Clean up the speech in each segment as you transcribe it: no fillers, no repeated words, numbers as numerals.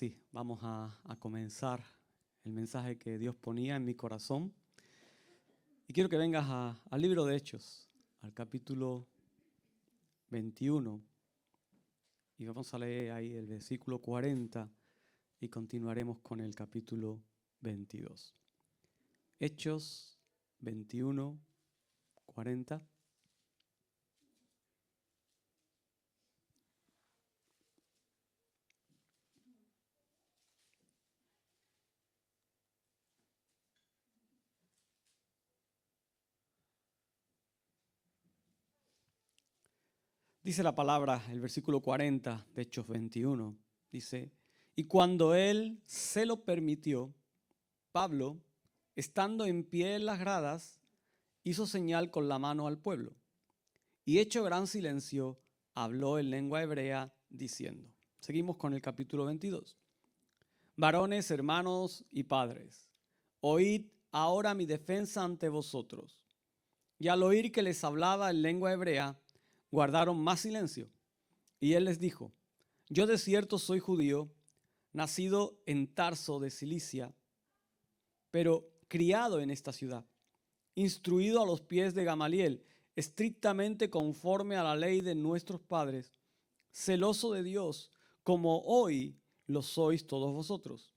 sí, vamos a comenzar el mensaje que Dios ponía en mi corazón. Y quiero que vengas al libro de Hechos, al capítulo 21. Y vamos a leer ahí el versículo 40 y continuaremos con el capítulo 22. Hechos 21, 40. Dice la palabra, el versículo 40 de Hechos 21, dice: y cuando él se lo permitió, Pablo, estando en pie en las gradas, hizo señal con la mano al pueblo, y hecho gran silencio, habló en lengua hebrea, diciendo. Seguimos con el capítulo 22. Varones, hermanos y padres, oíd ahora mi defensa ante vosotros. Y al oír que les hablaba en lengua hebrea, guardaron más silencio. Y él les dijo: yo de cierto soy judío, nacido en Tarso de Cilicia, pero criado en esta ciudad, instruido a los pies de Gamaliel, estrictamente conforme a la ley de nuestros padres, celoso de Dios, como hoy lo sois todos vosotros.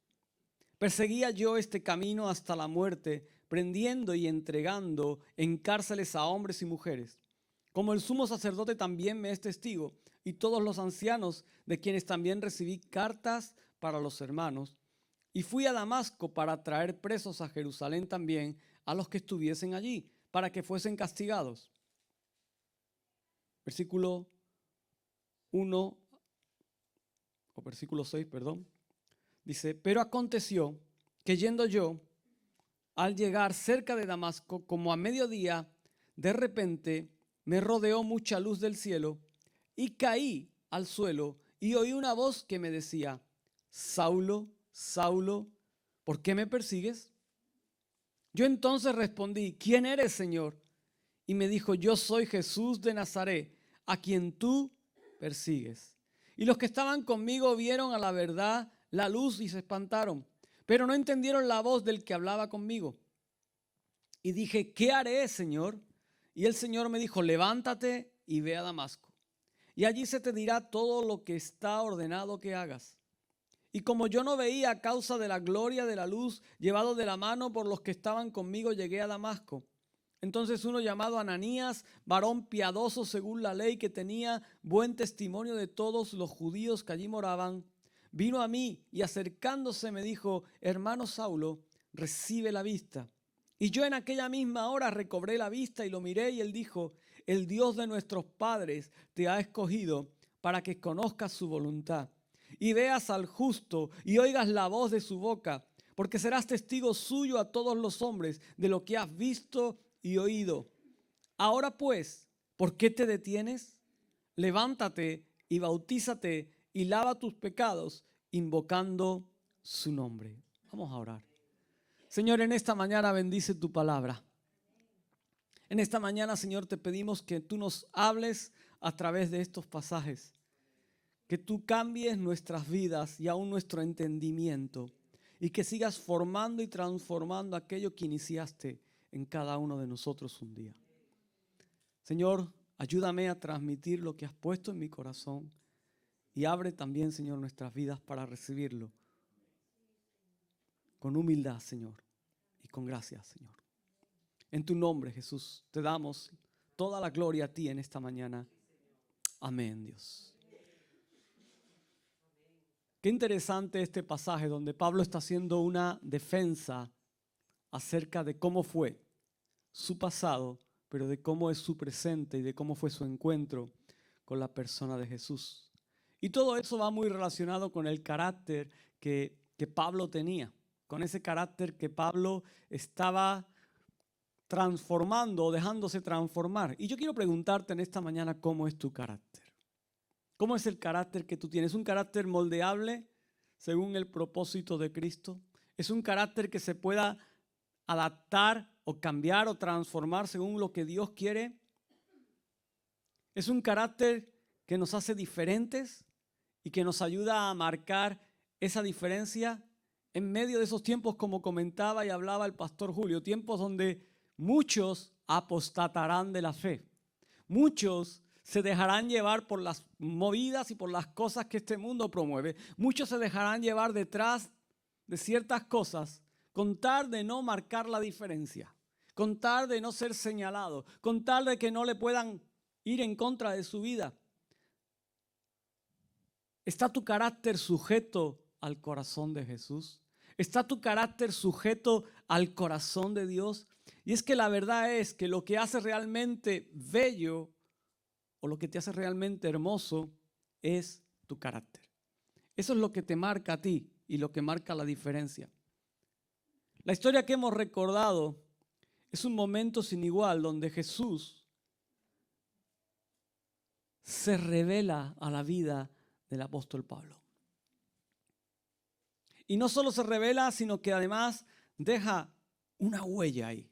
Perseguía yo este camino hasta la muerte, prendiendo y entregando en cárceles a hombres y mujeres. Como el sumo sacerdote también me es testigo, y todos los ancianos, de quienes también recibí cartas para los hermanos. Y fui a Damasco para traer presos a Jerusalén también a los que estuviesen allí, para que fuesen castigados. Versículo 1, o versículo 6, perdón. Dice: pero aconteció que yendo yo, al llegar cerca de Damasco, como a mediodía, de repente me rodeó mucha luz del cielo, y caí al suelo, y oí una voz que me decía: Saulo, Saulo, ¿por qué me persigues? Yo entonces respondí: ¿quién eres, Señor? Y me dijo: yo soy Jesús de Nazaret, a quien tú persigues. Y los que estaban conmigo vieron a la verdad la luz y se espantaron, pero no entendieron la voz del que hablaba conmigo. Y dije: ¿qué haré, Señor? Y el Señor me dijo: levántate y ve a Damasco, y allí se te dirá todo lo que está ordenado que hagas. Y como yo no veía a causa de la gloria de la luz, llevado de la mano por los que estaban conmigo, llegué a Damasco. Entonces uno llamado Ananías, varón piadoso según la ley, que tenía buen testimonio de todos los judíos que allí moraban, vino a mí y acercándose me dijo: hermano Saulo, recibe la vista. Y yo en aquella misma hora recobré la vista y lo miré, y él dijo: el Dios de nuestros padres te ha escogido para que conozcas su voluntad y veas al justo y oigas la voz de su boca, porque serás testigo suyo a todos los hombres de lo que has visto y oído. Ahora pues, ¿por qué te detienes? Levántate y bautízate y lava tus pecados, invocando su nombre. Vamos a orar. Señor, en esta mañana bendice tu palabra. En esta mañana, Señor, te pedimos que tú nos hables a través de estos pasajes, que tú cambies nuestras vidas y aún nuestro entendimiento, y que sigas formando y transformando aquello que iniciaste en cada uno de nosotros un día. Señor, ayúdame a transmitir lo que has puesto en mi corazón, y abre también, Señor, nuestras vidas para recibirlo con humildad, Señor, y con gracia, Señor. En tu nombre, Jesús, te damos toda la gloria a ti en esta mañana. Amén, Dios. Qué interesante este pasaje donde Pablo está haciendo una defensa acerca de cómo fue su pasado, pero de cómo es su presente y de cómo fue su encuentro con la persona de Jesús. Y todo eso va muy relacionado con el carácter que Pablo tenía, con ese carácter que Pablo estaba transformando o dejándose transformar. Y yo quiero preguntarte en esta mañana: ¿cómo es tu carácter? ¿Cómo es el carácter que tú tienes? ¿Un carácter moldeable según el propósito de Cristo? ¿Es un carácter que se pueda adaptar o cambiar o transformar según lo que Dios quiere? ¿Es un carácter que nos hace diferentes y que nos ayuda a marcar esa diferencia en medio de esos tiempos, como comentaba y hablaba el pastor Julio, tiempos donde muchos apostatarán de la fe. Muchos se dejarán llevar por las movidas y por las cosas que este mundo promueve. Muchos se dejarán llevar detrás de ciertas cosas con tal de no marcar la diferencia, con tal de no ser señalado, con tal de que no le puedan ir en contra de su vida. ¿Está tu carácter sujeto al corazón de Jesús? ¿Está tu carácter sujeto al corazón de Dios? Y es que la verdad es que lo que hace realmente bello o lo que te hace realmente hermoso es tu carácter. Eso es lo que te marca a ti y lo que marca la diferencia. La historia que hemos recordado es un momento sin igual donde Jesús se revela a la vida del apóstol Pablo. Y no solo se revela, sino que además deja una huella ahí.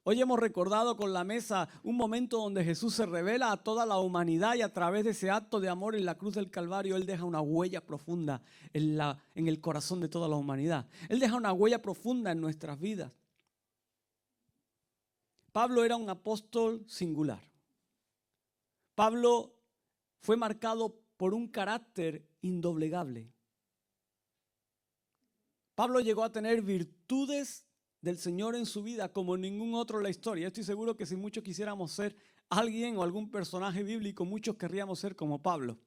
Hoy hemos recordado con la mesa un momento donde Jesús se revela a toda la humanidad y a través de ese acto de amor en la cruz del Calvario, Él deja una huella profunda en el corazón de toda la humanidad. Él deja una huella profunda en nuestras vidas. Pablo era un apóstol singular. Pablo fue marcado por un carácter indoblegable. Pablo llegó a tener virtudes del Señor en su vida como ningún otro en la historia. Estoy seguro que si muchos quisiéramos ser alguien o algún personaje bíblico, muchos querríamos ser como Pablo.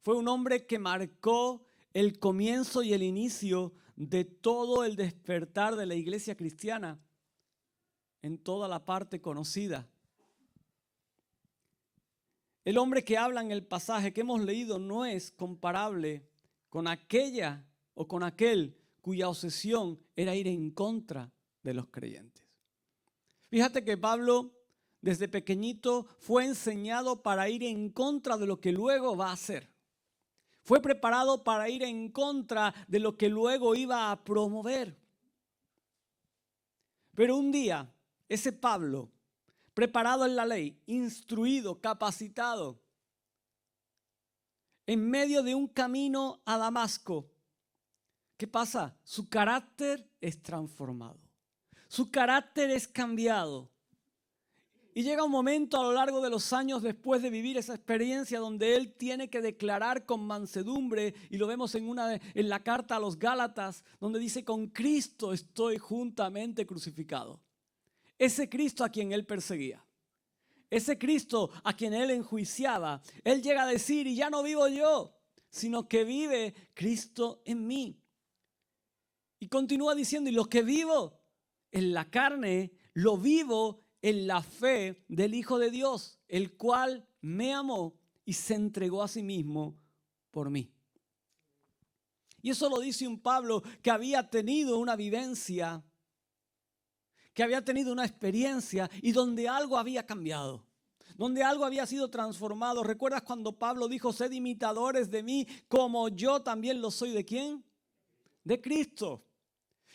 Fue un hombre que marcó el comienzo y el inicio de todo el despertar de la iglesia cristiana en toda la parte conocida. El hombre que habla en el pasaje que hemos leído no es comparable con aquella o con aquel cuya obsesión era ir en contra de los creyentes. Fíjate que Pablo desde pequeñito fue enseñado para ir en contra de lo que luego va a hacer. Fue preparado para ir en contra de lo que luego iba a promover. Pero un día, ese Pablo, preparado en la ley, instruido, capacitado, en medio de un camino a Damasco, ¿qué pasa? Su carácter es transformado. Su carácter es cambiado. Y llega un momento a lo largo de los años después de vivir esa experiencia donde él tiene que declarar con mansedumbre, y lo vemos en la carta a los Gálatas, donde dice: con Cristo estoy juntamente crucificado. Ese Cristo a quien él perseguía, ese Cristo a quien él enjuiciaba, él llega a decir: y ya no vivo yo, sino que vive Cristo en mí. Y continúa diciendo: y lo que vivo en la carne, lo vivo en la fe del Hijo de Dios, el cual me amó y se entregó a sí mismo por mí. Y eso lo dice un Pablo que había tenido una vivencia, que había tenido una experiencia y donde algo había cambiado, donde algo había sido transformado. ¿Recuerdas cuando Pablo dijo: sed imitadores de mí como yo también lo soy? ¿De quién? De Cristo.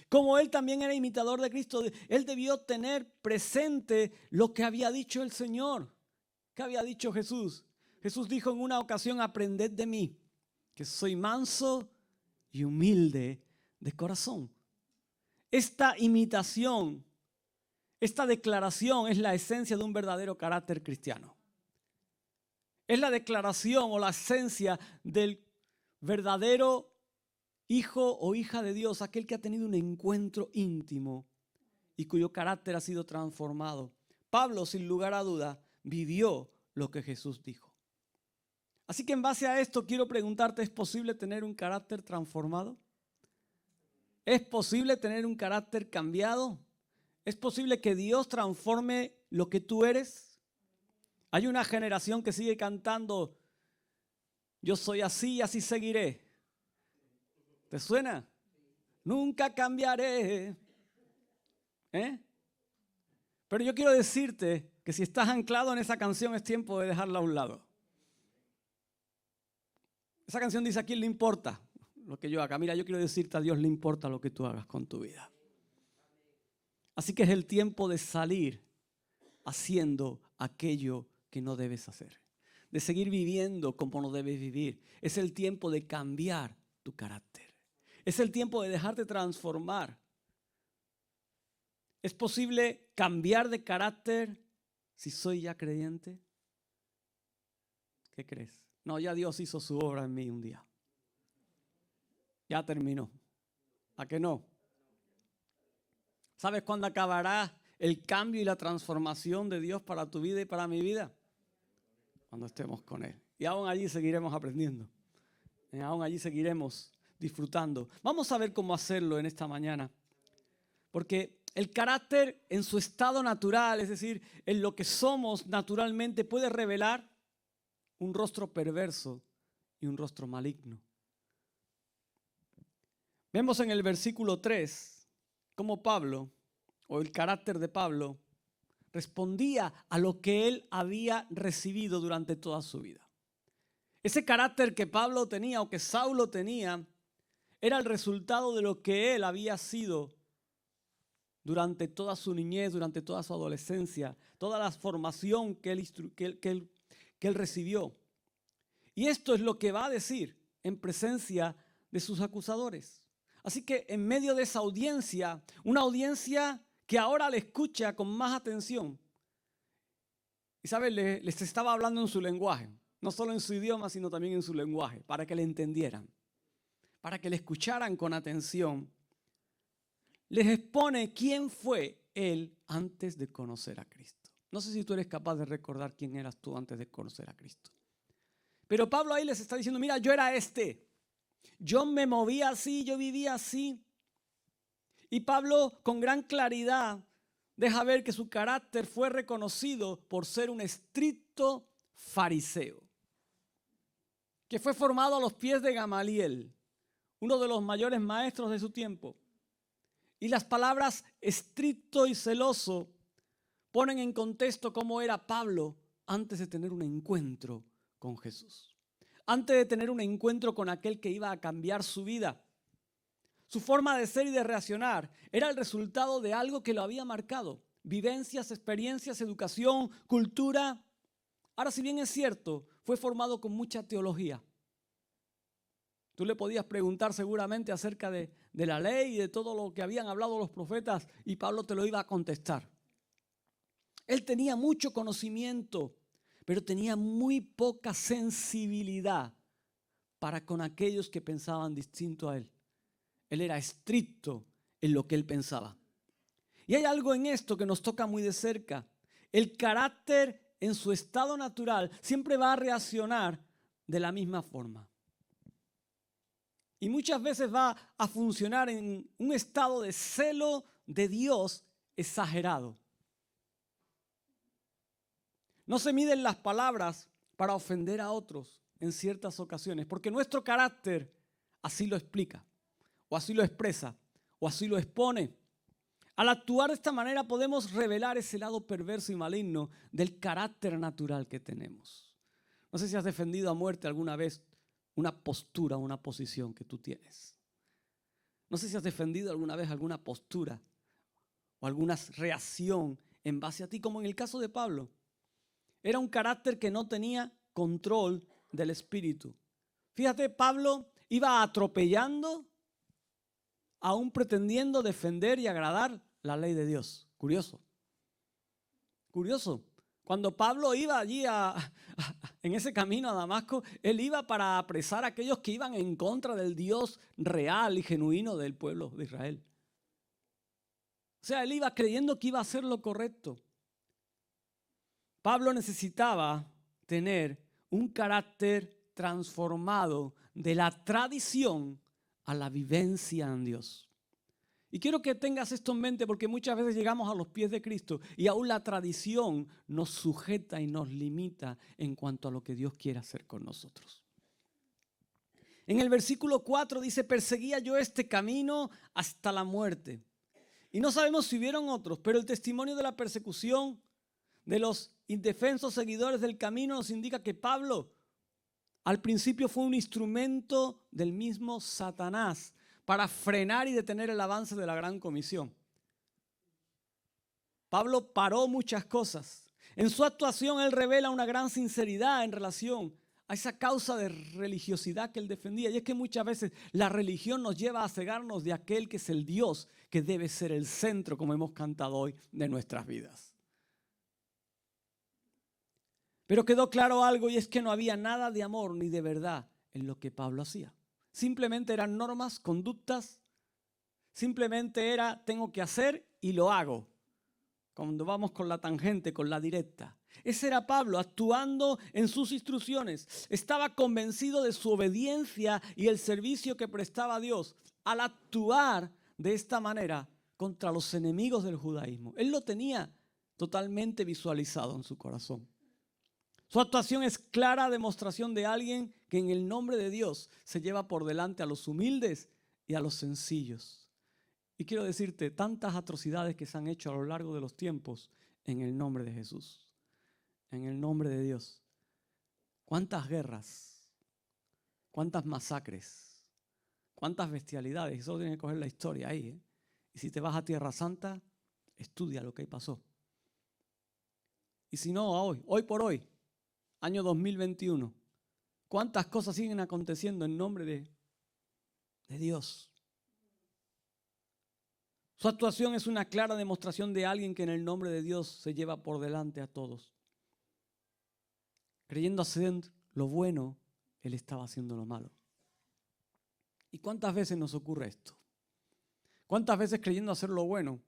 Como él también era imitador de Cristo, él debió tener presente lo que había dicho el Señor. ¿Qué había dicho Jesús? Jesús dijo en una ocasión: aprended de mí, que soy manso y humilde de corazón. Esta imitación, esta declaración es la esencia de un verdadero carácter cristiano. Es la declaración o la esencia del verdadero hijo o hija de Dios, aquel que ha tenido un encuentro íntimo y cuyo carácter ha sido transformado. Pablo, sin lugar a duda, vivió lo que Jesús dijo. Así que en base a esto quiero preguntarte: ¿es posible tener un carácter transformado? ¿Es posible tener un carácter cambiado? ¿Es posible que Dios transforme lo que tú eres? Hay una generación que sigue cantando: yo soy así y así seguiré. ¿Te suena? Nunca cambiaré. Pero yo quiero decirte que si estás anclado en esa canción, es tiempo de dejarla a un lado. Esa canción dice: ¿a quién le importa lo que yo haga? Mira, yo quiero decirte: a Dios le importa lo que tú hagas con tu vida. Así que es el tiempo de salir haciendo aquello que no debes hacer. de seguir viviendo como no debes vivir. Es el tiempo de cambiar tu carácter. Es el tiempo de dejarte transformar. ¿Es posible cambiar de carácter si soy ya creyente? ¿Qué crees? No, ya Dios hizo su obra en mí un día. Ya terminó. ¿A qué no? ¿Sabes cuándo acabará el cambio y la transformación de Dios para tu vida y para mi vida? Cuando estemos con Él. Y aún allí seguiremos aprendiendo. Aún allí seguiremos disfrutando. Vamos a ver cómo hacerlo en esta mañana. Porque el carácter en su estado natural, es decir, en lo que somos naturalmente, puede revelar un rostro perverso y un rostro maligno. Vemos en el versículo 3 cómo Pablo, o el carácter de Pablo, respondía a lo que él había recibido durante toda su vida. Ese carácter que Pablo tenía o que Saulo tenía era el resultado de lo que él había sido durante toda su niñez, durante toda su adolescencia, toda la formación que él recibió. Y esto es lo que va a decir en presencia de sus acusadores. Así que en medio de esa audiencia, una audiencia que ahora le escucha con más atención. Y sabes, les estaba hablando en su lenguaje, no solo en su idioma, sino también en su lenguaje, para que le entendieran, para que le escucharan con atención. Les expone quién fue él antes de conocer a Cristo. No sé si tú eres capaz de recordar quién eras tú antes de conocer a Cristo. Pero Pablo ahí les está diciendo, mira, yo era yo me movía así, yo vivía así. Y Pablo con gran claridad deja ver que su carácter fue reconocido por ser un estricto fariseo, que fue formado a los pies de Gamaliel, uno de los mayores maestros de su tiempo. Y las palabras estricto y celoso ponen en contexto cómo era Pablo antes de tener un encuentro con Jesús, antes de tener un encuentro con aquel que iba a cambiar su vida. Su forma de ser y de reaccionar era el resultado de algo que lo había marcado. Vivencias, experiencias, educación, cultura. Ahora, si bien es cierto, fue formado con mucha teología. Tú le podías preguntar seguramente acerca de la ley y de todo lo que habían hablado los profetas y Pablo te lo iba a contestar. Él tenía mucho conocimiento, pero tenía muy poca sensibilidad para con aquellos que pensaban distinto a él. Él era estricto en lo que él pensaba. Y hay algo en esto que nos toca muy de cerca. El carácter en su estado natural siempre va a reaccionar de la misma forma. Y muchas veces va a funcionar en un estado de celo de Dios exagerado. No se miden las palabras para ofender a otros en ciertas ocasiones, porque nuestro carácter así lo explica, o así lo expresa, o así lo expone. Al actuar de esta manera podemos revelar ese lado perverso y maligno del carácter natural que tenemos. No sé si has defendido a muerte alguna vez una postura o una posición que tú tienes. No sé si has defendido alguna vez alguna postura o alguna reacción en base a ti, como en el caso de Pablo. Era un carácter que no tenía control del espíritu. Fíjate, Pablo iba atropellando, aún pretendiendo defender y agradar la ley de Dios. Curioso. Curioso. Cuando Pablo iba allí en ese camino a Damasco, él iba para apresar a aquellos que iban en contra del Dios real y genuino del pueblo de Israel. O sea, él iba creyendo que iba a hacer lo correcto. Pablo necesitaba tener un carácter transformado de la tradición a la vivencia en Dios. Y quiero que tengas esto en mente porque muchas veces llegamos a los pies de Cristo y aún la tradición nos sujeta y nos limita en cuanto a lo que Dios quiere hacer con nosotros. En el versículo 4 dice, perseguía yo este camino hasta la muerte. Y no sabemos si hubieron otros, pero el testimonio de la persecución de los indefensos seguidores del camino nos indica que Pablo al principio fue un instrumento del mismo Satanás para frenar y detener el avance de la gran comisión. Pablo paró muchas cosas. En su actuación él revela una gran sinceridad en relación a esa causa de religiosidad que él defendía. Y es que muchas veces la religión nos lleva a cegarnos de aquel que es el Dios, que debe ser el centro, como hemos cantado hoy, de nuestras vidas. Pero quedó claro algo, y es que no había nada de amor ni de verdad en lo que Pablo hacía. Simplemente eran normas, conductas, simplemente era tengo que hacer y lo hago. Cuando vamos con la tangente, con la directa. Ese era Pablo actuando en sus instrucciones. Estaba convencido de su obediencia y el servicio que prestaba a Dios al actuar de esta manera contra los enemigos del judaísmo. Él lo tenía totalmente visualizado en su corazón. Su actuación es clara demostración de alguien que en el nombre de Dios se lleva por delante a los humildes y a los sencillos. Y quiero decirte, tantas atrocidades que se han hecho a lo largo de los tiempos en el nombre de Jesús, en el nombre de Dios. Cuántas guerras, cuántas masacres, cuántas bestialidades. Eso tiene que coger la historia ahí, ¿eh? Y si te vas a Tierra Santa, estudia lo que ahí pasó. Y si no, hoy por hoy, año 2021, cuántas cosas siguen aconteciendo en nombre de Dios. Su actuación es una clara demostración de alguien que en el nombre de Dios se lleva por delante a todos. Creyendo hacer lo bueno, él estaba haciendo lo malo. ¿Y cuántas veces nos ocurre esto? ¿Cuántas veces creyendo hacer lo bueno,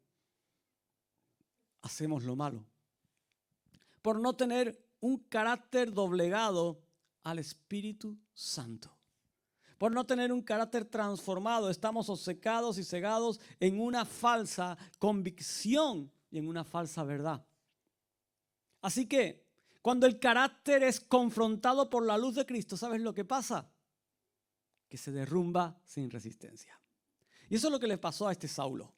hacemos lo malo? Por no tener un carácter doblegado al Espíritu Santo. Por no tener un carácter transformado, estamos obcecados y cegados en una falsa convicción y en una falsa verdad. Así que, cuando el carácter es confrontado por la luz de Cristo, ¿sabes lo que pasa? Que se derrumba sin resistencia. Y eso es lo que le pasó a este Saulo.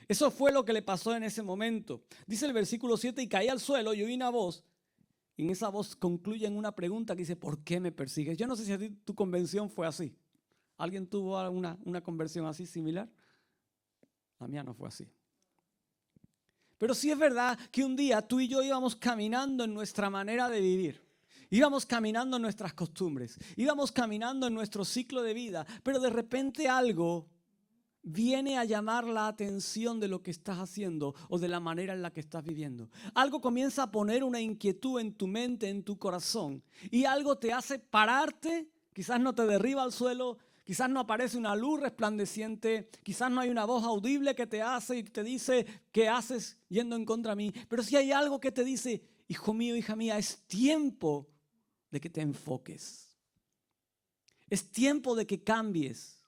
Eso fue lo que le pasó en ese momento. Dice el versículo 7, y caí al suelo y oí una voz. Y en esa voz concluye en una pregunta que dice, ¿por qué me persigues? Yo no sé si a ti tu conversión fue así. ¿Alguien tuvo una conversión así similar? La mía no fue así. Pero sí es verdad que un día tú y yo íbamos caminando en nuestra manera de vivir. Íbamos caminando en nuestras costumbres. Íbamos caminando en nuestro ciclo de vida. Pero de repente algo viene a llamar la atención de lo que estás haciendo o de la manera en la que estás viviendo. Algo comienza a poner una inquietud en tu mente, en tu corazón. Y algo te hace pararte, quizás no te derriba al suelo, quizás no aparece una luz resplandeciente, quizás no hay una voz audible que te hace y te dice, ¿qué haces yendo en contra de mí? Pero sí hay algo que te dice, hijo mío, hija mía, es tiempo de que te enfoques. Es tiempo de que cambies.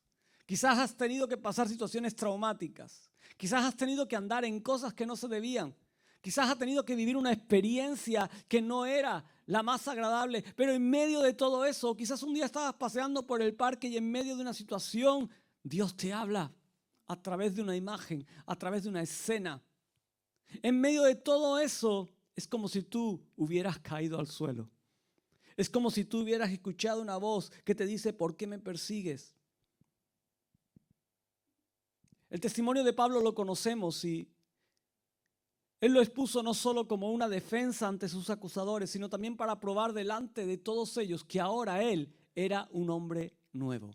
Quizás has tenido que pasar situaciones traumáticas. Quizás has tenido que andar en cosas que no se debían. Quizás has tenido que vivir una experiencia que no era la más agradable. Pero en medio de todo eso, quizás un día estabas paseando por el parque y en medio de una situación, Dios te habla a través de una imagen, a través de una escena. En medio de todo eso, es como si tú hubieras caído al suelo. Es como si tú hubieras escuchado una voz que te dice, ¿por qué me persigues? El testimonio de Pablo lo conocemos y él lo expuso no solo como una defensa ante sus acusadores, sino también para probar delante de todos ellos que ahora él era un hombre nuevo.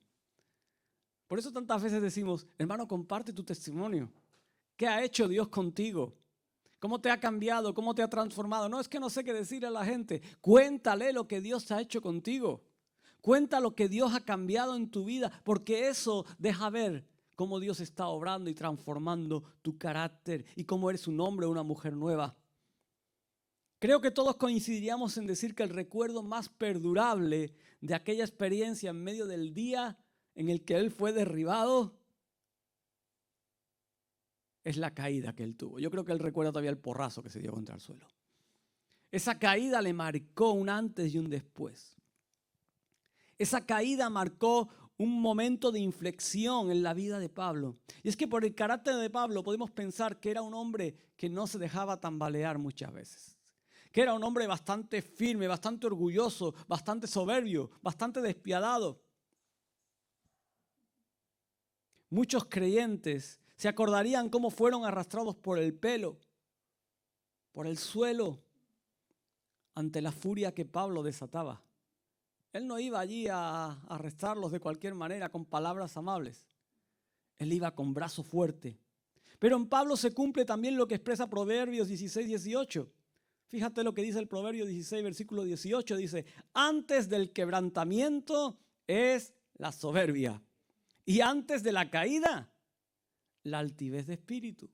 Por eso tantas veces decimos, hermano, comparte tu testimonio. ¿Qué ha hecho Dios contigo? ¿Cómo te ha cambiado? ¿Cómo te ha transformado? No es que no sé qué decir a la gente. Cuéntale lo que Dios ha hecho contigo. Cuenta lo que Dios ha cambiado en tu vida, porque eso deja ver cómo Dios está obrando y transformando tu carácter y cómo eres un hombre o una mujer nueva. Creo que todos coincidiríamos en decir que el recuerdo más perdurable de aquella experiencia en medio del día en el que él fue derribado es la caída que él tuvo. Yo creo que él recuerda todavía el porrazo que se dio contra el suelo. Esa caída le marcó un antes y un después. Esa caída marcó un momento de inflexión en la vida de Pablo. Y es que por el carácter de Pablo podemos pensar que era un hombre que no se dejaba tambalear muchas veces. Que era un hombre bastante firme, bastante orgulloso, bastante soberbio, bastante despiadado. Muchos creyentes se acordarían cómo fueron arrastrados por el pelo, por el suelo, ante la furia que Pablo desataba. Él no iba allí a arrestarlos de cualquier manera con palabras amables. Él iba con brazo fuerte. Pero en Pablo se cumple también lo que expresa Proverbios 16, 18. Fíjate lo que dice el Proverbio 16, versículo 18. Dice, antes del quebrantamiento es la soberbia. Y antes de la caída, la altivez de espíritu.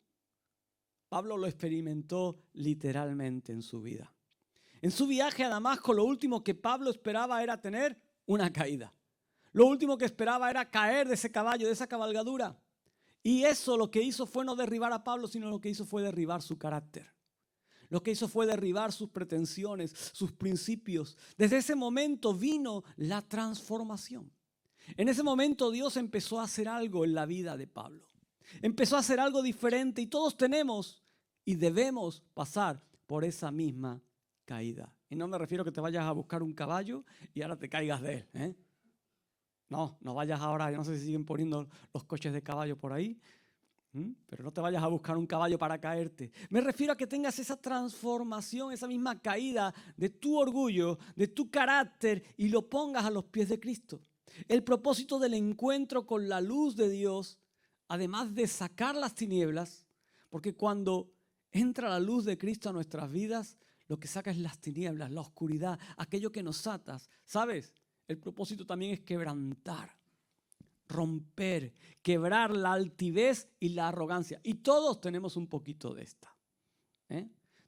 Pablo lo experimentó literalmente en su vida. En su viaje a Damasco, lo último que Pablo esperaba era tener una caída. Lo último que esperaba era caer de ese caballo, de esa cabalgadura. Y eso lo que hizo fue no derribar a Pablo, sino lo que hizo fue derribar su carácter. Lo que hizo fue derribar sus pretensiones, sus principios. Desde ese momento vino la transformación. En ese momento Dios empezó a hacer algo en la vida de Pablo. Empezó a hacer algo diferente y todos tenemos y debemos pasar por esa misma caída. Y no me refiero a que te vayas a buscar un caballo y ahora te caigas de él, ¿eh? No vayas ahora, yo no sé si siguen poniendo los coches de caballo por ahí, pero no te vayas a buscar un caballo para caerte. Me refiero a que tengas esa transformación, esa misma caída de tu orgullo, de tu carácter y lo pongas a los pies de Cristo. El propósito del encuentro con la luz de Dios, además de sacar las tinieblas, porque cuando entra la luz de Cristo a nuestras vidas, lo que saca es las tinieblas, la oscuridad, aquello que nos atas. ¿Sabes? El propósito también es quebrantar, romper, quebrar la altivez y la arrogancia. Y todos tenemos un poquito de esta.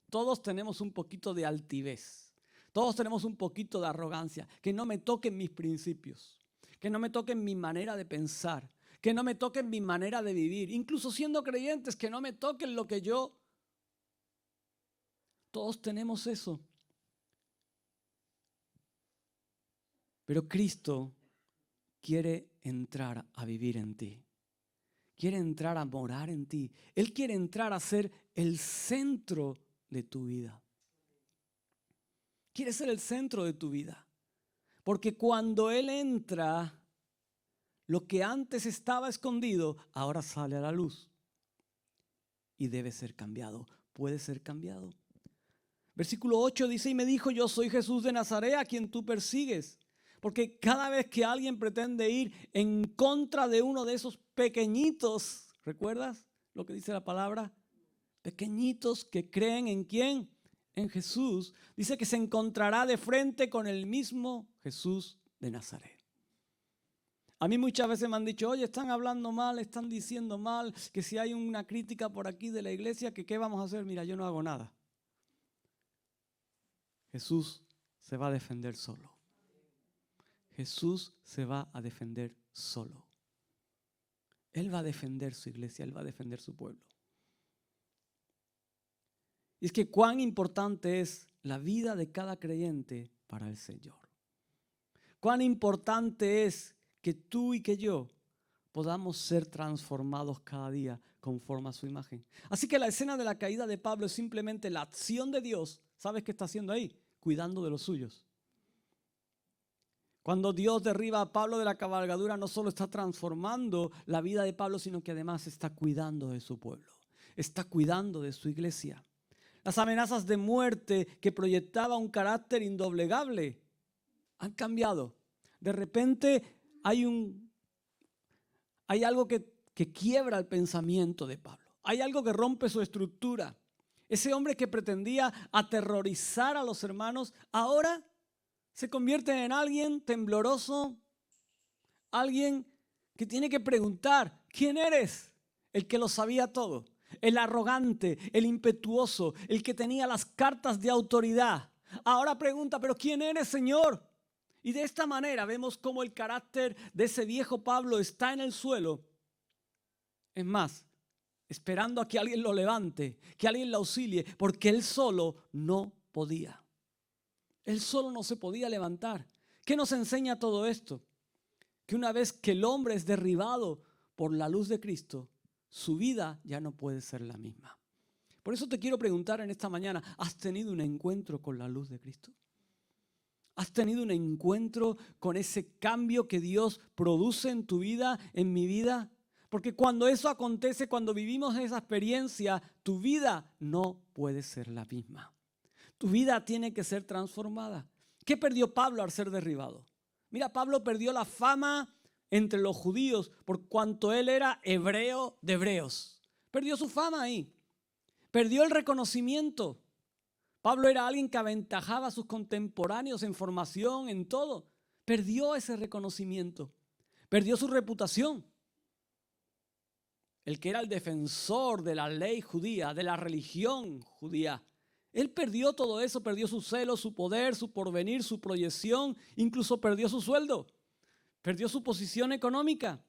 Todos tenemos un poquito de altivez. Todos tenemos un poquito de arrogancia. Que no me toquen mis principios. Que no me toquen mi manera de pensar. Que no me toquen mi manera de vivir. Incluso siendo creyentes, que no me toquen lo que yo... Todos tenemos eso. Pero Cristo quiere entrar a vivir en ti. Quiere entrar a morar en ti. Él quiere entrar a ser el centro de tu vida. Quiere ser el centro de tu vida. Porque cuando Él entra, lo que antes estaba escondido, ahora sale a la luz. Y debe ser cambiado. Puede ser cambiado. Versículo 8 dice, y me dijo, yo soy Jesús de Nazaret, a quien tú persigues. Porque cada vez que alguien pretende ir en contra de uno de esos pequeñitos, ¿recuerdas lo que dice la palabra? Pequeñitos que creen en ¿quién? En Jesús. Dice que se encontrará de frente con el mismo Jesús de Nazaret. A mí muchas veces me han dicho, oye, están hablando mal, están diciendo mal, que si hay una crítica por aquí de la iglesia, que ¿qué vamos a hacer? Mira, yo no hago nada. Jesús se va a defender solo. Jesús se va a defender solo. Él va a defender su iglesia, Él va a defender su pueblo. Y es que cuán importante es la vida de cada creyente para el Señor. Cuán importante es que tú y que yo podamos ser transformados cada día conforme a su imagen. Así que la escena de la caída de Pablo es simplemente la acción de Dios. ¿Sabes qué está haciendo ahí? Cuidando de los suyos. Cuando Dios derriba a Pablo de la cabalgadura, no solo está transformando la vida de Pablo, sino que además está cuidando de su pueblo. Está cuidando de su iglesia. Las amenazas de muerte que proyectaba un carácter indoblegable han cambiado. De repente hay algo que quiebra el pensamiento de Pablo. Hay algo que rompe su estructura. Ese hombre que pretendía aterrorizar a los hermanos, ahora se convierte en alguien tembloroso, alguien que tiene que preguntar, ¿quién eres? El que lo sabía todo, el arrogante, el impetuoso, el que tenía las cartas de autoridad. Ahora pregunta, ¿pero quién eres, Señor? Y de esta manera vemos cómo el carácter de ese viejo Pablo está en el suelo. Es más, esperando a que alguien lo levante, que alguien lo auxilie, porque él solo no podía. Él solo no se podía levantar. ¿Qué nos enseña todo esto? Que una vez que el hombre es derribado por la luz de Cristo, su vida ya no puede ser la misma. Por eso te quiero preguntar en esta mañana, ¿has tenido un encuentro con la luz de Cristo? ¿Has tenido un encuentro con ese cambio que Dios produce en tu vida, en mi vida? Porque cuando eso acontece, cuando vivimos esa experiencia, tu vida no puede ser la misma. Tu vida tiene que ser transformada. ¿Qué perdió Pablo al ser derribado? Mira, Pablo perdió la fama entre los judíos por cuanto él era hebreo de hebreos. Perdió su fama ahí. Perdió el reconocimiento. Pablo era alguien que aventajaba a sus contemporáneos en formación, en todo. Perdió ese reconocimiento. Perdió su reputación. El que era el defensor de la ley judía, de la religión judía. Él perdió todo eso, perdió su celo, su poder, su porvenir, su proyección, incluso perdió su sueldo, perdió su posición económica.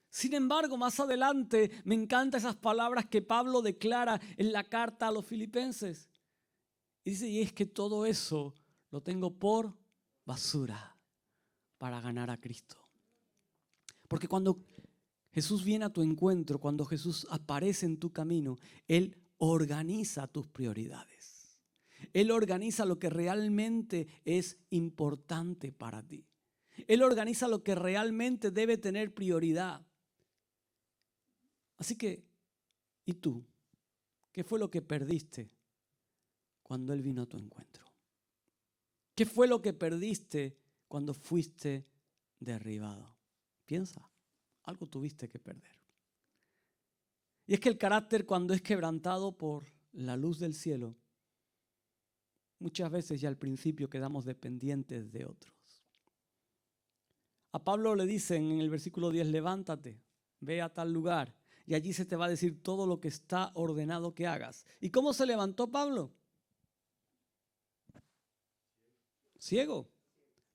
Sin embargo, más adelante me encantan esas palabras que Pablo declara en la carta a los filipenses. Y dice, y es que todo eso lo tengo por basura para ganar a Cristo. Porque cuando Jesús viene a tu encuentro, cuando Jesús aparece en tu camino, Él organiza tus prioridades. Él organiza lo que realmente es importante para ti. Él organiza lo que realmente debe tener prioridad. Así que, ¿y tú? ¿Qué fue lo que perdiste cuando Él vino a tu encuentro? ¿Qué fue lo que perdiste cuando fuiste derribado? Piensa, algo tuviste que perder. Y es que el carácter, cuando es quebrantado por la luz del cielo, muchas veces ya al principio quedamos dependientes de otros. A Pablo le dicen en el versículo 10, levántate, ve a tal lugar y allí se te va a decir todo lo que está ordenado que hagas. ¿Y cómo se levantó Pablo? Ciego.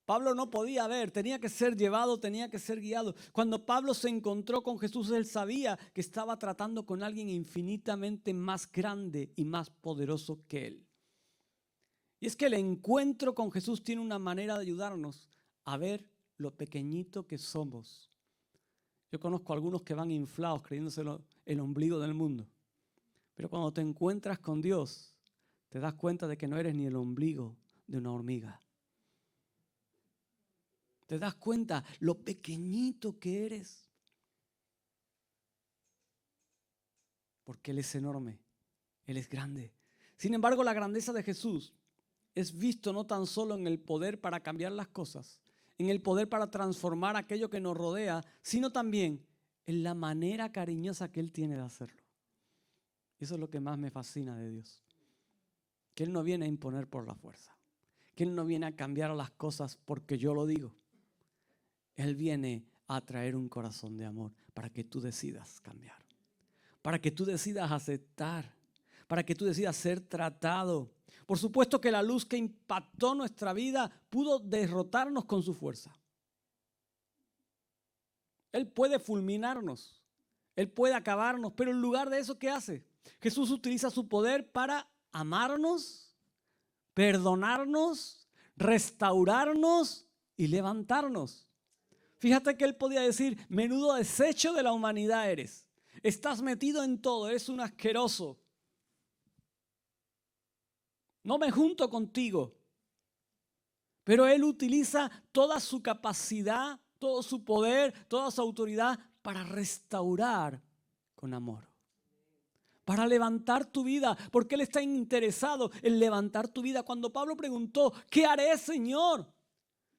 Pablo no podía ver, tenía que ser llevado, tenía que ser guiado. Cuando Pablo se encontró con Jesús, él sabía que estaba tratando con alguien infinitamente más grande y más poderoso que él. Y es que el encuentro con Jesús tiene una manera de ayudarnos a ver lo pequeñito que somos. Yo conozco a algunos que van inflados creyéndose el ombligo del mundo. Pero cuando te encuentras con Dios, te das cuenta de que no eres ni el ombligo de una hormiga. ¿Te das cuenta lo pequeñito que eres? Porque Él es enorme, Él es grande. Sin embargo, la grandeza de Jesús es visto no tan solo en el poder para cambiar las cosas, en el poder para transformar aquello que nos rodea, sino también en la manera cariñosa que Él tiene de hacerlo. Eso es lo que más me fascina de Dios. Que Él no viene a imponer por la fuerza, que Él no viene a cambiar las cosas porque yo lo digo. Él viene a traer un corazón de amor para que tú decidas cambiar, para que tú decidas aceptar, para que tú decidas ser tratado. Por supuesto que la luz que impactó nuestra vida pudo derrotarnos con su fuerza. Él puede fulminarnos, Él puede acabarnos, pero en lugar de eso, ¿qué hace? Jesús utiliza su poder para amarnos, perdonarnos, restaurarnos y levantarnos. Fíjate que Él podía decir, menudo desecho de la humanidad eres. Estás metido en todo, eres un asqueroso. No me junto contigo. Pero Él utiliza toda su capacidad, todo su poder, toda su autoridad para restaurar con amor. Para levantar tu vida, porque Él está interesado en levantar tu vida. Cuando Pablo preguntó, ¿qué haré, Señor?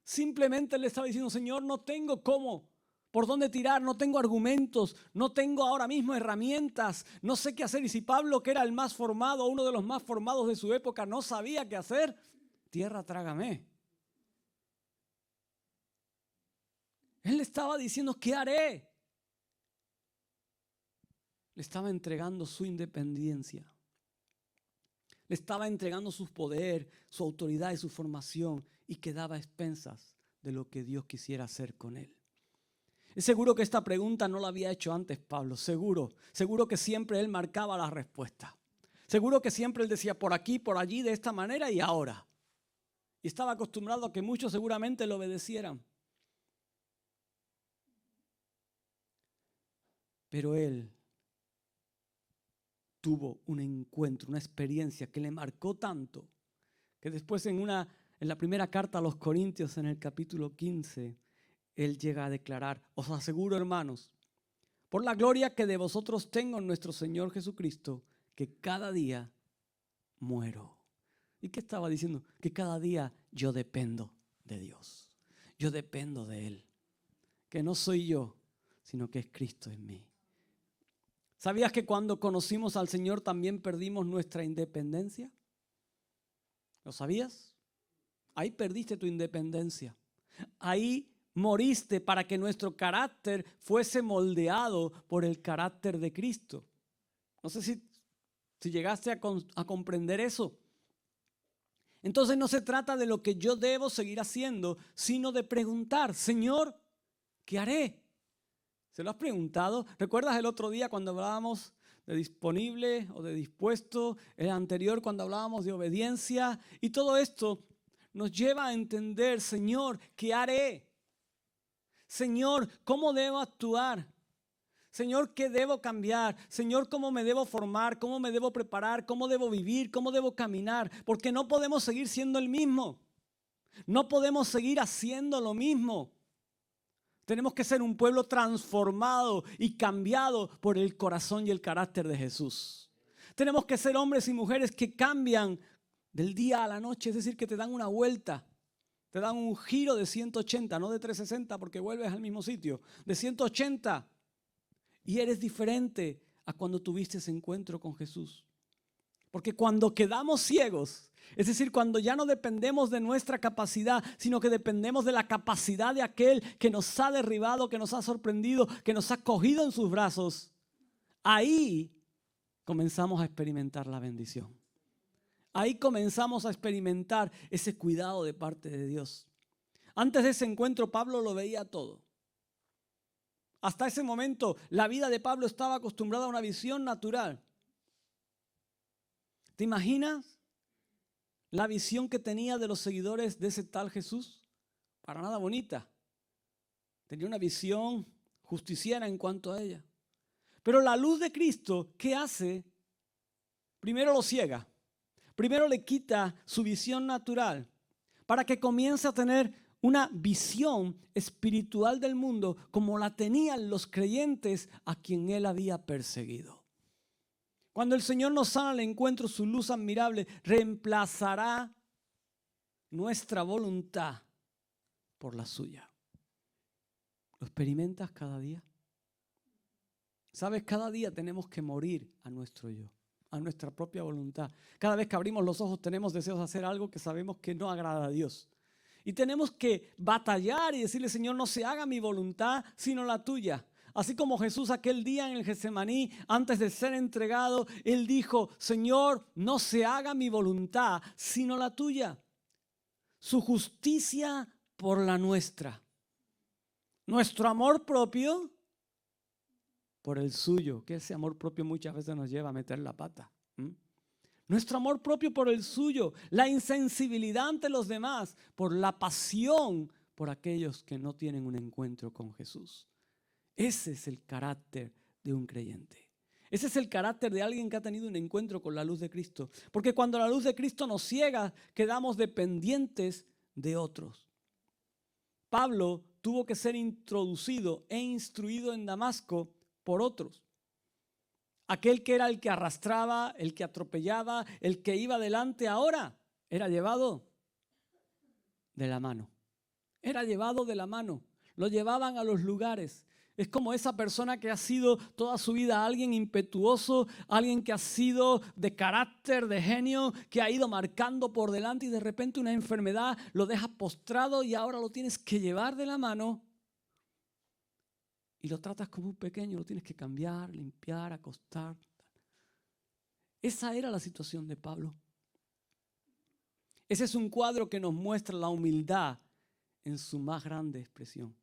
Simplemente le estaba diciendo, Señor, no tengo cómo, por dónde tirar, no tengo argumentos, no tengo ahora mismo herramientas, no sé qué hacer. Y si Pablo, que era el más formado, uno de los más formados de su época, no sabía qué hacer, tierra, trágame. Él le estaba diciendo, ¿qué haré? Le estaba entregando su independencia. Le estaba entregando su poder, su autoridad y su formación, y quedaba a expensas de lo que Dios quisiera hacer con él. Es seguro que esta pregunta no la había hecho antes Pablo, seguro que siempre él marcaba la respuesta. Seguro que siempre él decía por aquí, por allí, de esta manera y ahora. Y estaba acostumbrado a que muchos seguramente le obedecieran. Pero él tuvo un encuentro, una experiencia que le marcó tanto, que después en la primera carta a los Corintios, en el capítulo 15, él llega a declarar, os aseguro, hermanos, por la gloria que de vosotros tengo en nuestro Señor Jesucristo, que cada día muero. ¿Y qué estaba diciendo? Que cada día yo dependo de Dios. Yo dependo de Él. Que no soy yo, sino que es Cristo en mí. ¿Sabías que cuando conocimos al Señor también perdimos nuestra independencia? ¿Lo sabías? Ahí perdiste tu independencia. Ahí moriste para que nuestro carácter fuese moldeado por el carácter de Cristo. No sé si llegaste a comprender eso. Entonces no se trata de lo que yo debo seguir haciendo, sino de preguntar, Señor, ¿qué haré? ¿Se lo has preguntado? ¿Recuerdas el otro día cuando hablábamos de disponible o de dispuesto? El anterior cuando hablábamos de obediencia. Y todo esto nos lleva a entender, Señor, ¿qué haré? Señor, ¿cómo debo actuar? Señor, ¿qué debo cambiar? Señor, ¿cómo me debo formar? ¿Cómo me debo preparar? ¿Cómo debo vivir? ¿Cómo debo caminar? Porque no podemos seguir siendo el mismo. No podemos seguir haciendo lo mismo. Tenemos que ser un pueblo transformado y cambiado por el corazón y el carácter de Jesús. Tenemos que ser hombres y mujeres que cambian del día a la noche, es decir, que te dan una vuelta. Te dan un giro de 180, no de 360 porque vuelves al mismo sitio, de 180. Y eres diferente a cuando tuviste ese encuentro con Jesús. Porque cuando quedamos ciegos, es decir, cuando ya no dependemos de nuestra capacidad, sino que dependemos de la capacidad de aquel que nos ha derribado, que nos ha sorprendido, que nos ha cogido en sus brazos, ahí comenzamos a experimentar la bendición. Ahí comenzamos a experimentar ese cuidado de parte de Dios. Antes de ese encuentro, Pablo lo veía todo. Hasta ese momento, la vida de Pablo estaba acostumbrada a una visión natural. ¿Te imaginas la visión que tenía de los seguidores de ese tal Jesús? Para nada bonita. Tenía una visión justiciera en cuanto a ella. Pero la luz de Cristo, ¿qué hace? Primero lo ciega. Primero le quita su visión natural para que comience a tener una visión espiritual del mundo como la tenían los creyentes a quien él había perseguido. Cuando el Señor nos sana al encuentro, su luz admirable reemplazará nuestra voluntad por la suya. ¿Lo experimentas cada día? ¿Sabes? Cada día tenemos que morir a nuestro yo, a nuestra propia voluntad. Cada vez que abrimos los ojos tenemos deseos de hacer algo que sabemos que no agrada a Dios. Y tenemos que batallar y decirle, Señor, no se haga mi voluntad, sino la tuya. Así como Jesús aquel día en el Getsemaní, antes de ser entregado, Él dijo, Señor, no se haga mi voluntad, sino la tuya. Su justicia por la nuestra. Nuestro amor propio por el suyo, que ese amor propio muchas veces nos lleva a meter la pata. Nuestro amor propio por el suyo, la insensibilidad ante los demás, por la pasión por aquellos que no tienen un encuentro con Jesús. Ese es el carácter de un creyente. Ese es el carácter de alguien que ha tenido un encuentro con la luz de Cristo. Porque cuando la luz de Cristo nos ciega, quedamos dependientes de otros. Pablo tuvo que ser introducido e instruido en Damasco por otros. Aquel que era el que arrastraba, el que atropellaba, el que iba adelante, ahora era llevado de la mano. Era llevado de la mano. Lo llevaban a los lugares. Es como esa persona que ha sido toda su vida alguien impetuoso, alguien que ha sido de carácter, de genio, que ha ido marcando por delante y de repente una enfermedad lo deja postrado y ahora lo tienes que llevar de la mano. Y lo tratas como un pequeño, lo tienes que cambiar, limpiar, acostar. Esa era la situación de Pablo. Ese es un cuadro que nos muestra la humildad en su más grande expresión.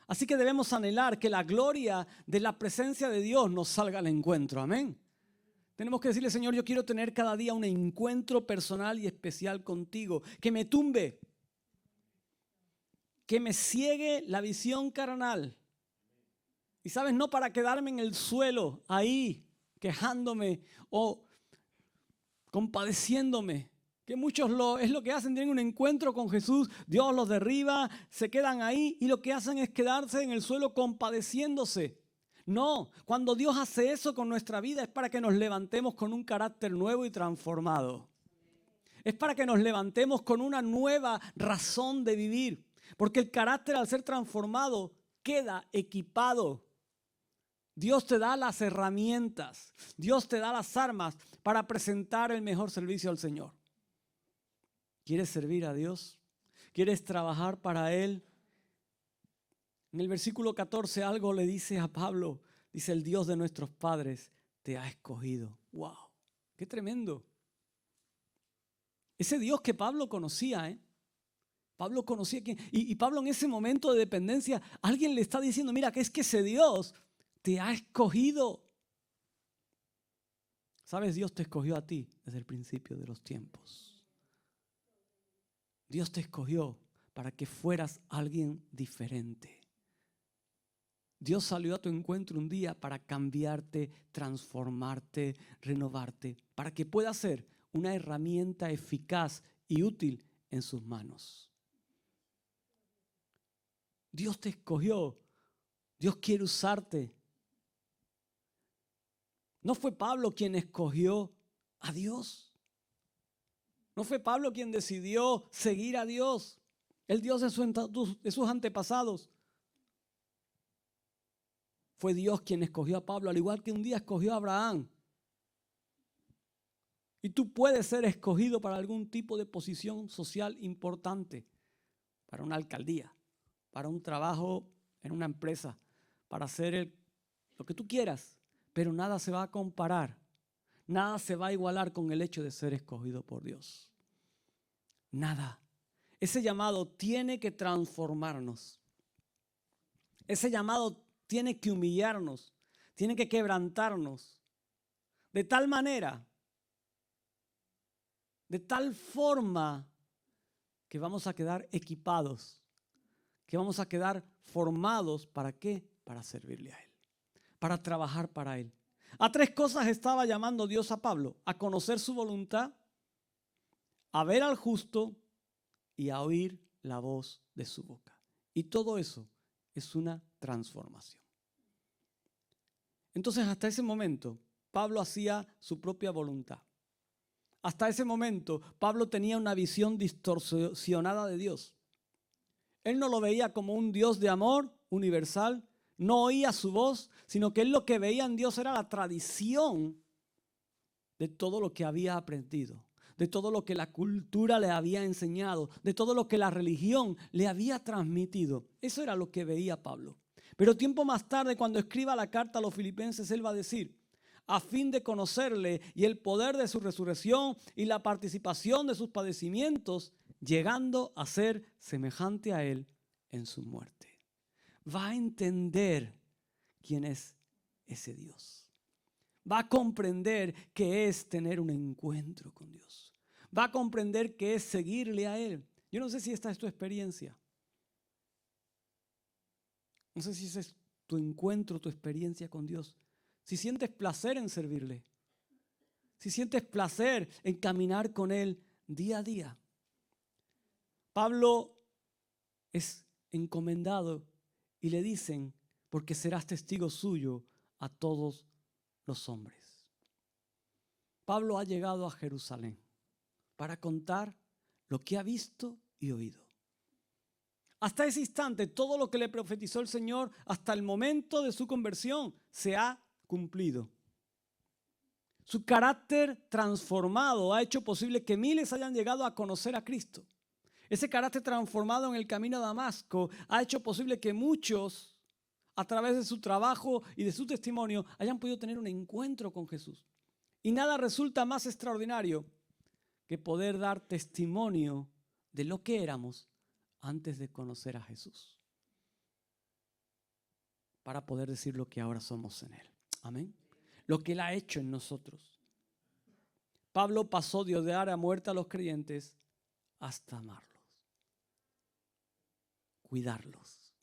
Así que debemos anhelar que la gloria de la presencia de Dios nos salga al encuentro. Amén. Tenemos que decirle, Señor, yo quiero tener cada día un encuentro personal y especial contigo. Que me tumbe. Que me ciegue la visión carnal. Y sabes, no para quedarme en el suelo, ahí, quejándome o compadeciéndome. Que muchos es lo que hacen, tienen un encuentro con Jesús, Dios los derriba, se quedan ahí y lo que hacen es quedarse en el suelo compadeciéndose. No, cuando Dios hace eso con nuestra vida es para que nos levantemos con un carácter nuevo y transformado. Es para que nos levantemos con una nueva razón de vivir. Porque el carácter, al ser transformado, queda equipado. Dios te da las herramientas, Dios te da las armas para presentar el mejor servicio al Señor. ¿Quieres servir a Dios? ¿Quieres trabajar para Él? En el versículo 14 algo le dice a Pablo, dice: el Dios de nuestros padres te ha escogido. ¡Wow! ¡Qué tremendo! Ese Dios que Pablo conocía, Pablo conocía y Pablo en ese momento de dependencia, alguien le está diciendo: mira, que es que ese Dios te ha escogido. ¿Sabes? Dios te escogió a ti desde el principio de los tiempos. Dios te escogió para que fueras alguien diferente. Dios salió a tu encuentro un día para cambiarte, transformarte, renovarte, para que puedas ser una herramienta eficaz y útil en sus manos. Dios te escogió. Dios quiere usarte. ¿No fue Pablo quien escogió a Dios? ¿No fue Pablo quien decidió seguir a Dios, el Dios de sus antepasados? Fue Dios quien escogió a Pablo, al igual que un día escogió a Abraham. Y tú puedes ser escogido para algún tipo de posición social importante, para una alcaldía, para un trabajo en una empresa, para hacer lo que tú quieras, pero nada se va a comparar, nada se va a igualar con el hecho de ser escogido por Dios. Nada. Ese llamado tiene que transformarnos. Ese llamado tiene que humillarnos, tiene que quebrantarnos, de tal manera, de tal forma que vamos a quedar equipados, que vamos a quedar formados. ¿Para qué? Para servirle a Él, para trabajar para Él. A 3 cosas estaba llamando Dios a Pablo: a conocer su voluntad, a ver al justo y a oír la voz de su boca. Y todo eso es una transformación. Entonces, hasta ese momento, Pablo hacía su propia voluntad. Hasta ese momento, Pablo tenía una visión distorsionada de Dios. Él no lo veía como un Dios de amor universal, no oía su voz, sino que él lo que veía en Dios era la tradición de todo lo que había aprendido, de todo lo que la cultura le había enseñado, de todo lo que la religión le había transmitido. Eso era lo que veía Pablo. Pero tiempo más tarde, cuando escriba la carta a los filipenses, él va a decir: a fin de conocerle y el poder de su resurrección y la participación de sus padecimientos, llegando a ser semejante a él en su muerte. Va a entender quién es ese Dios. Va a comprender qué es tener un encuentro con Dios. Va a comprender qué es seguirle a Él. Yo no sé si esta es tu experiencia. No sé si ese es tu encuentro, tu experiencia con Dios. Si sientes placer en servirle. Si sientes placer en caminar con Él día a día. Pablo es encomendado y le dicen: porque serás testigo suyo a todos los hombres. Pablo ha llegado a Jerusalén para contar lo que ha visto y oído. Hasta ese instante, todo lo que le profetizó el Señor hasta el momento de su conversión se ha cumplido. Su carácter transformado ha hecho posible que miles hayan llegado a conocer a Cristo. Ese carácter transformado en el camino a Damasco ha hecho posible que muchos, a través de su trabajo y de su testimonio, hayan podido tener un encuentro con Jesús. Y nada resulta más extraordinario que poder dar testimonio de lo que éramos antes de conocer a Jesús, para poder decir lo que ahora somos en Él. Amén. Lo que Él ha hecho en nosotros. Pablo pasó de odiar a muerte a los creyentes hasta amarlos, cuidarlos,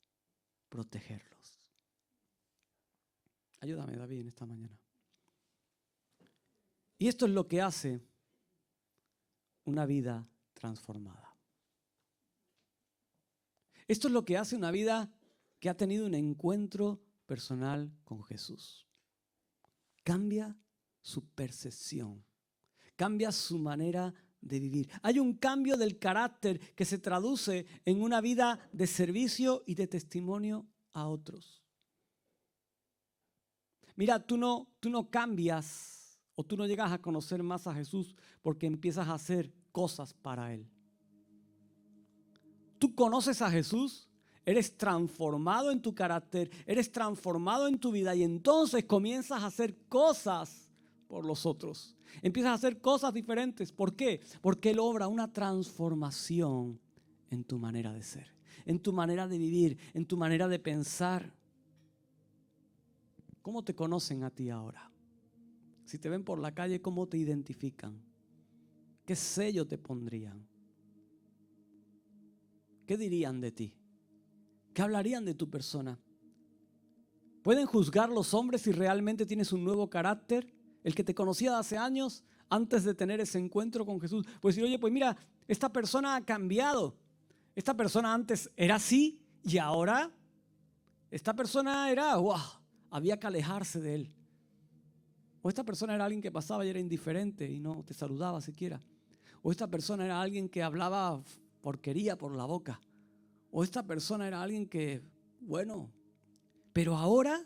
protegerlos. Ayúdame, David, en esta mañana. Y esto es lo que hace una vida transformada. Esto es lo que hace una vida que ha tenido un encuentro personal con Jesús. Cambia su percepción, cambia su manera de vivir. Hay un cambio del carácter que se traduce en una vida de servicio y de testimonio a otros. Mira, tú no cambias o tú no llegas a conocer más a Jesús porque empiezas a hacer cosas para Él. Tú conoces a Jesús, eres transformado en tu carácter, eres transformado en tu vida y entonces comienzas a hacer cosas por los otros. Empiezas a hacer cosas diferentes. ¿Por qué? Porque Él obra una transformación en tu manera de ser, en tu manera de vivir, en tu manera de pensar. ¿Cómo te conocen a ti ahora? Si te ven por la calle, ¿cómo te identifican? ¿Qué sello te pondrían? ¿Qué dirían de ti? ¿Qué hablarían de tu persona? ¿Pueden juzgar los hombres si realmente tienes un nuevo carácter? El que te conocía de hace años, antes de tener ese encuentro con Jesús. Pues decir, oye, pues mira, esta persona ha cambiado. Esta persona antes era así y ahora esta persona era, wow, había que alejarse de él. O esta persona era alguien que pasaba y era indiferente y no te saludaba siquiera. O esta persona era alguien que hablaba porquería por la boca. O esta persona era alguien que, bueno, pero ahora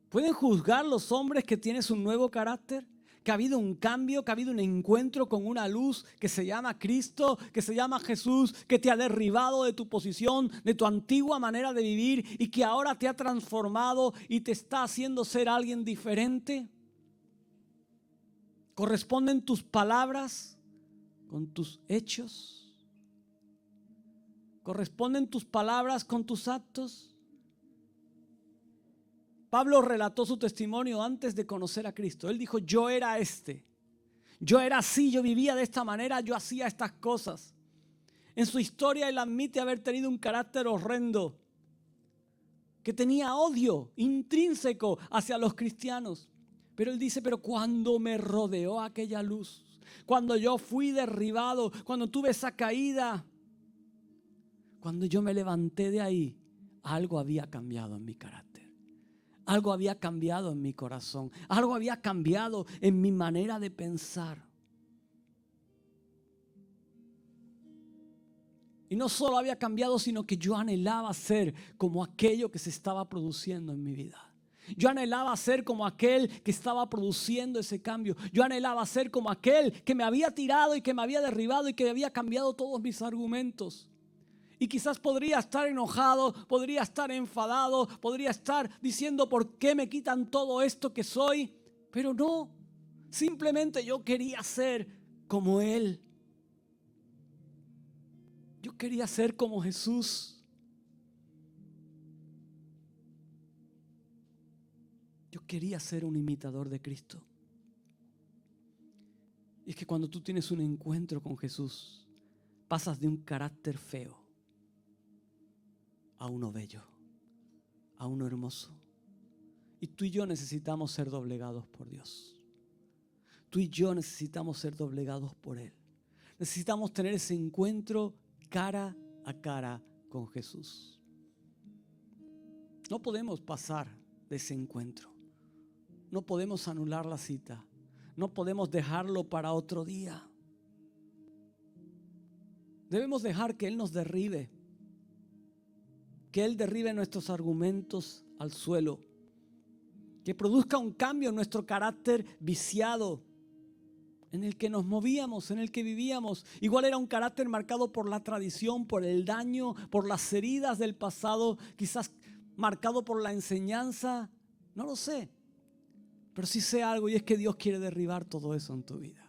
¿pueden juzgar los hombres que tienes un nuevo carácter? Que ha habido un cambio, que ha habido un encuentro con una luz que se llama Cristo, que se llama Jesús, que te ha derribado de tu posición, de tu antigua manera de vivir y que ahora te ha transformado y te está haciendo ser alguien diferente. ¿Corresponden tus palabras con tus hechos? ¿Corresponden tus palabras con tus actos? Pablo relató su testimonio antes de conocer a Cristo. Él dijo, yo era yo era así, yo vivía de esta manera, yo hacía estas cosas. En su historia él admite haber tenido un carácter horrendo, que tenía odio intrínseco hacia los cristianos. Pero él dice, pero cuando me rodeó aquella luz, cuando yo fui derribado, cuando tuve esa caída, cuando yo me levanté de ahí, algo había cambiado en mi carácter. Algo había cambiado en mi corazón. Algo había cambiado en mi manera de pensar. Y no solo había cambiado, sino que yo anhelaba ser como aquello que se estaba produciendo en mi vida. Yo anhelaba ser como aquel que estaba produciendo ese cambio. Yo anhelaba ser como aquel que me había tirado y que me había derribado y que había cambiado todos mis argumentos. Y quizás podría estar enojado, podría estar enfadado, podría estar diciendo ¿por qué me quitan todo esto que soy? Pero no, simplemente yo quería ser como Él. Yo quería ser como Jesús. Yo quería ser un imitador de Cristo. Y es que cuando tú tienes un encuentro con Jesús, pasas de un carácter feo a uno bello, a uno hermoso. Y tú y yo necesitamos ser doblegados por Dios. Tú y yo necesitamos ser doblegados por Él. Necesitamos tener ese encuentro cara a cara con Jesús. No podemos pasar de ese encuentro. No podemos anular la cita. No podemos dejarlo para otro día. Debemos dejar que Él nos derribe. Que Él derribe nuestros argumentos al suelo. Que produzca un cambio en nuestro carácter viciado, en el que nos movíamos, en el que vivíamos. Igual era un carácter marcado por la tradición, por el daño, por las heridas del pasado, quizás marcado por la enseñanza, no lo sé. Pero sí sé algo y es que Dios quiere derribar todo eso en tu vida.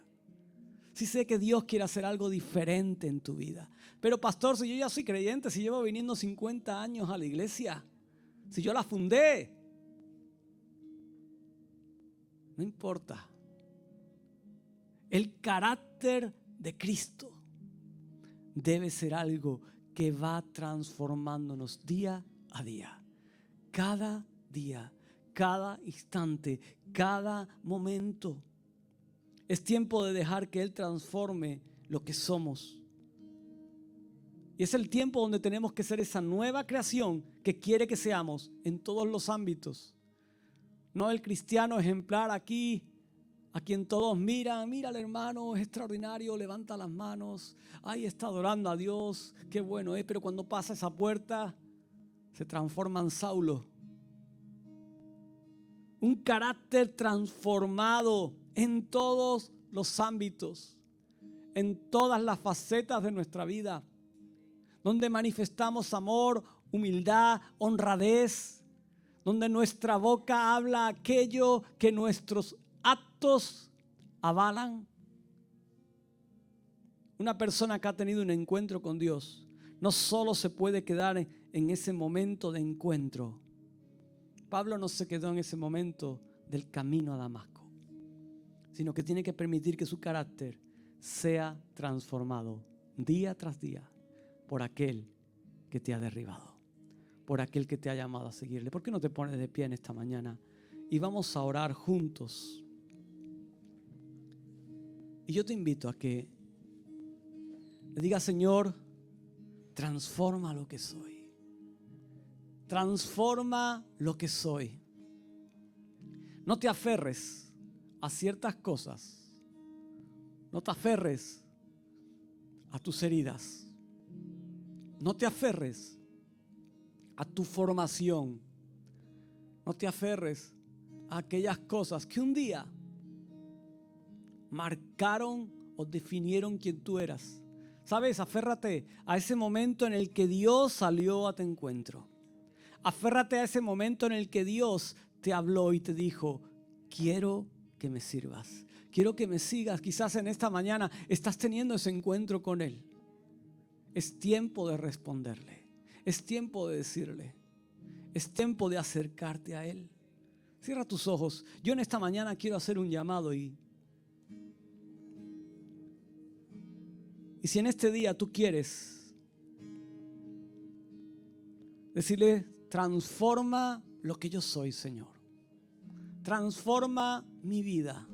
Sí sé que Dios quiere hacer algo diferente en tu vida. Pero pastor, si yo ya soy creyente, si llevo viniendo 50 años a la iglesia, si yo la fundé, no importa. El carácter de Cristo debe ser algo que va transformándonos día a día. Cada día, cada instante, cada momento. Es tiempo de dejar que Él transforme lo que somos. Y es el tiempo donde tenemos que ser esa nueva creación que quiere que seamos en todos los ámbitos. No el cristiano ejemplar aquí a quien todos miran, mira al hermano, es extraordinario, levanta las manos, ay, está adorando a Dios, qué bueno es, pero cuando pasa esa puerta se transforma en Saulo. Un carácter transformado en todos los ámbitos, en todas las facetas de nuestra vida, donde manifestamos amor, humildad, honradez, donde nuestra boca habla aquello que nuestros actos avalan. Una persona que ha tenido un encuentro con Dios no solo se puede quedar en ese momento de encuentro. Pablo no se quedó en ese momento del camino a Damasco, sino que tiene que permitir que su carácter sea transformado día tras día por aquel que te ha derribado, por aquel que te ha llamado a seguirle. ¿Por qué no te pones de pie en esta mañana? Y vamos a orar juntos. Y yo te invito a que le digas: Señor, transforma lo que soy. Transforma lo que soy. No te aferres a ciertas cosas. No te aferres a tus heridas. No te aferres a tu formación. No te aferres a aquellas cosas que un día marcaron o definieron quién tú eras. ¿Sabes? Aférrate a ese momento en el que Dios salió a tu encuentro. Aférrate a ese momento en el que Dios te habló y te dijo: quiero que me sirvas, quiero que me sigas. Quizás en esta mañana estás teniendo ese encuentro con Él. Es tiempo de responderle, es tiempo de decirle, es tiempo de acercarte a Él. Cierra tus ojos. Yo en esta mañana quiero hacer un llamado y si en este día tú quieres decirle: transforma lo que yo soy, Señor. Transforma mi vida.